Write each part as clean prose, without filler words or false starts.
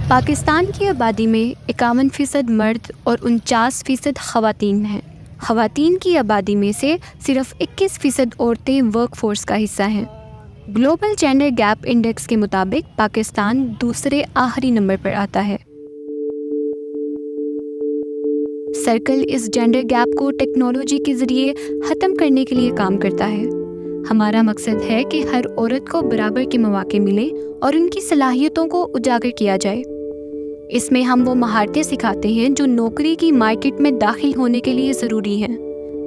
پاکستان کی آبادی میں 51% مرد اور 49% خواتین ہیں۔ خواتین کی آبادی میں سے صرف 21% عورتیں ورک فورس کا حصہ ہیں۔ گلوبل جینڈر گیپ انڈیکس کے مطابق پاکستان دوسرے آخری نمبر پر آتا ہے۔ سرکل اس جینڈر گیپ کو ٹیکنالوجی کے ذریعے ختم کرنے کے لیے کام کرتا ہے۔ ہمارا مقصد ہے کہ ہر عورت کو برابر کے مواقع ملیں اور ان کی صلاحیتوں کو اجاگر کیا جائے۔ اس میں ہم وہ مہارتیں سکھاتے ہیں جو نوکری کی مارکیٹ میں داخل ہونے کے لیے ضروری ہیں،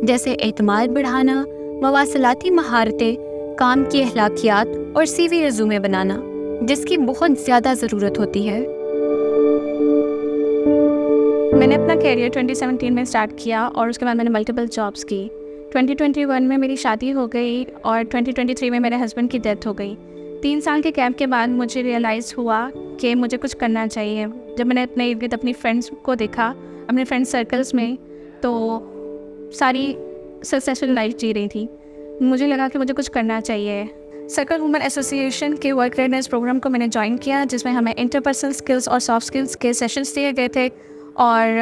جیسے اعتماد بڑھانا، مواصلاتی مہارتیں، کام کی اخلاقیات اور سی وی ریزیومے بنانا، جس کی بہت زیادہ ضرورت ہوتی ہے۔ میں نے اپنا کیریئر 2017 میں اسٹارٹ کیا اور اس کے بعد میں نے ملٹیپل جابس کی۔ 2021 میں میری شادی ہو گئی اور 2023 میں میرے ہسبینڈ کی ڈیتھ ہو گئی۔ 3 سال کے گیپ کے بعد مجھے ریئلائز ہوا کہ مجھے کچھ کرنا چاہیے۔ جب میں نے اپنی فرینڈس کو دیکھا، اپنے فرینڈ سرکلس میں، تو ساری سکسیسفل لائف جی رہی تھی۔ مجھے لگا کہ مجھے کچھ کرنا چاہیے۔ سرکل وومن ایسوسی ایشن کے ورک ریڈنس پروگرام کو میں نے جوائن کیا، جس میں ہمیں انٹرپرسنل اسکلس اور سافٹ اسکلس کے سیشنس دیے گئے تھے، اور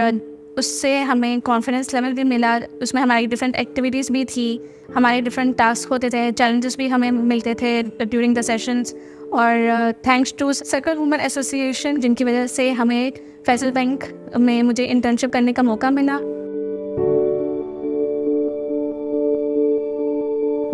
اس سے ہمیں کانفیڈنس لیول بھی ملا۔ اس میں ہماری ڈفرینٹ ایکٹیویٹیز بھی تھی، ہمارے ڈفرینٹ ٹاسک ہوتے تھے، چیلنجز بھی ہمیں ملتے تھے ڈیورنگ دا سیشنز۔ اور تھینکس ٹو سرکل وومن ایسوسی ایشن، جن کی وجہ سے ہمیں فیصل بینک میں مجھے انٹرنشپ کرنے کا موقع ملا۔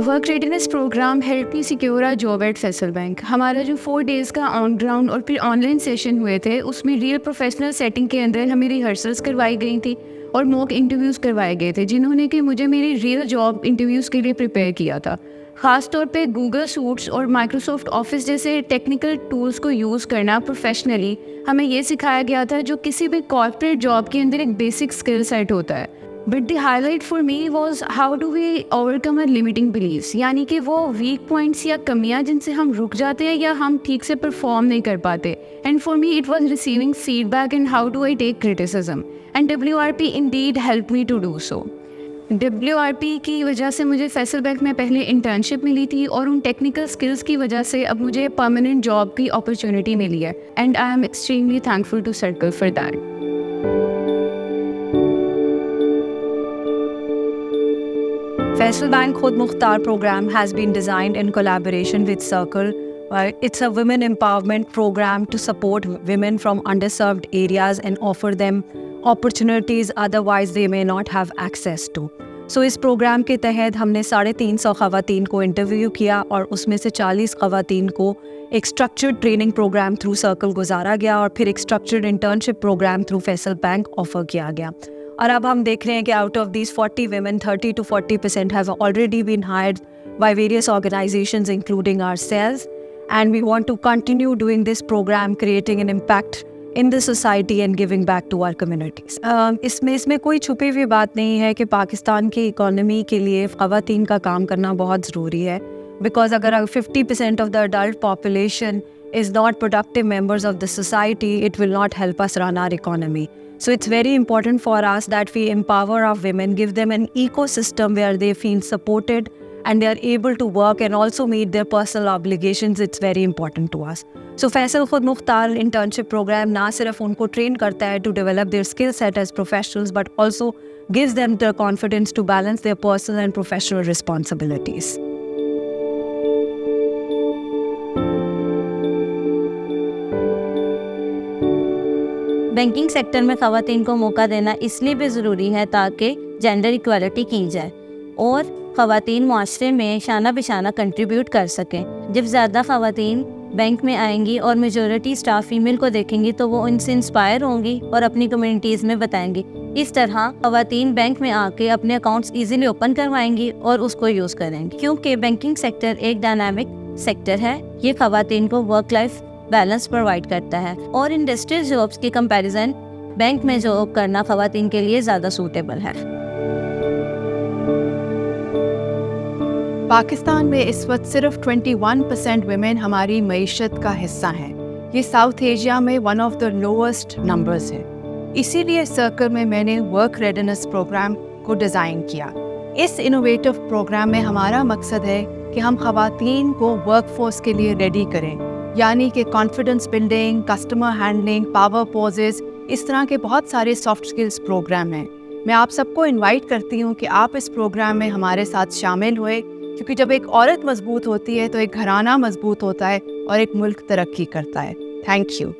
Work readiness program help me secure a job at Faisal bank. ہمارا جو 4 days کا آن گراؤنڈ اور پھر آن لائن سیشن ہوئے تھے، اس میں ریئل پروفیشنل سیٹنگ کے اندر ہمیں ریہرسلس کروائی گئی تھی اور موک انٹرویوز کروائے گئے تھے، جنہوں نے کہ مجھے میری ریئل جاب انٹرویوز کے لیے پریپیئر کیا تھا۔ خاص طور پہ گوگل سوٹس اور مائکروسافٹ آفس جیسے ٹیکنیکل ٹولز کو یوز کرنا پروفیشنلی ہمیں یہ سکھایا گیا تھا، جو کسی بھی کارپوریٹ جاب کے اندر ایک بیسک اسکل سیٹ ہوتا ہے۔ But the highlight for me was how do we overcome a limiting beliefs, یعنی کہ وہ ویک پوائنٹس یا کمیاں جن سے ہم رک جاتے ہیں یا ہم ٹھیک سے پرفارم نہیں کر پاتے۔ And for me it was receiving feedback and how do I take criticism, and WRP indeed help me to do so. WRP کی وجہ سے مجھے فیصل بینک میں پہلے انٹرنشپ ملی تھی، اور ان ٹیکنیکل اسکلس کی وجہ سے اب مجھے پرماننٹ جاب کی اپرچونیٹی ملی ہے، and I am extremely thankful to Circle for that. Faisal Bank Khud Mukhtar program has been designed in collaboration with Circle. It's a women empowerment program to support women from underserved areas and offer them opportunities otherwise they may not have access to. So اس program کے تحت ہم نے 350 خواتین کو interview کیا، اور اس میں سے 40 خواتین کو ایک structured training program through Circle گزارا گیا، اور پھر ایک structured internship program through Faisal bank offer کیا گیا۔ اور اب ہم دیکھ رہے ہیں کہ out of these 40 women, 30 to 40% have already been hired by various organizations including ourselves, and we want to continue doing this program, creating an impact in the society and giving back to our communities. اس میں کوئی چھپی ہوئی بات نہیں ہے کہ پاکستان کی economy کے لیے خواتین کا کام کرنا بہت ضروری ہے، بیکاز اگر 50% of the adult population is not productive members of the society, it will not help us run our economy. So it's very important for us that we empower our women, give them an ecosystem where they feel supported and they are able to work and also meet their personal obligations. It's very important to us. So Faisal Khud Mukhtar internship program نہ صرف ان کو train کرتا ہے to develop their skill set as professionals, but also gives them the confidence to balance their personal and professional responsibilities. Banking sector میں خواتین کو موقع دینا اس لیے بھی ضروری ہے تاکہ جینڈر ایکویلٹی کی جائے اور خواتین معاشرے میں شانہ بشانہ کنٹریبیوٹ کر سکیں۔ جب زیادہ خواتین بینک میں آئیں گی اور میجورٹی اسٹاف فیمیل کو دیکھیں گی تو وہ ان سے انسپائر ہوں گی اور اپنی کمیونٹیز میں بتائیں گی۔ اس طرح خواتین بینک میں آ کے اپنے اکاؤنٹس ایزیلی اوپن کروائیں گی اور اس کو یوز کریں گی، کیونکہ بینکنگ سیکٹر ایک ڈائنامک سیکٹر ہے۔ یہ خواتین کو ورک لائف بیلنس پرووائڈ کرتا ہے، اور انڈسٹریل جابس کی کمپیریزن بینک میں جاب کرنا خواتین کے لیے زیادہ سوٹیبل ہے۔ پاکستان میں اس وقت صرف 21% ویمن ہماری معیشت کا حصہ ہیں۔ یہ ساؤتھ ایشیا میں one of the lowest numbers ہے۔ اسی لیے سرکل میں نے ورک ریڈنس پروگرام کو ڈیزائن کیا۔ اس انوویٹو پروگرام میں ہمارا مقصد ہے کہ ہم خواتین کو ورک فورس کے لیے ریڈی کریں، یعنی کہ confidence building, customer handling, power poses, اس طرح کے بہت سارے سافٹ سکلز پروگرام ہیں. میں آپ سب کو انوائٹ کرتی ہوں کہ آپ اس پروگرام میں ہمارے ساتھ شامل ہوئے، کیونکہ جب ایک عورت مضبوط ہوتی ہے تو ایک گھرانہ مضبوط ہوتا ہے اور ایک ملک ترقی کرتا ہے. Thank you.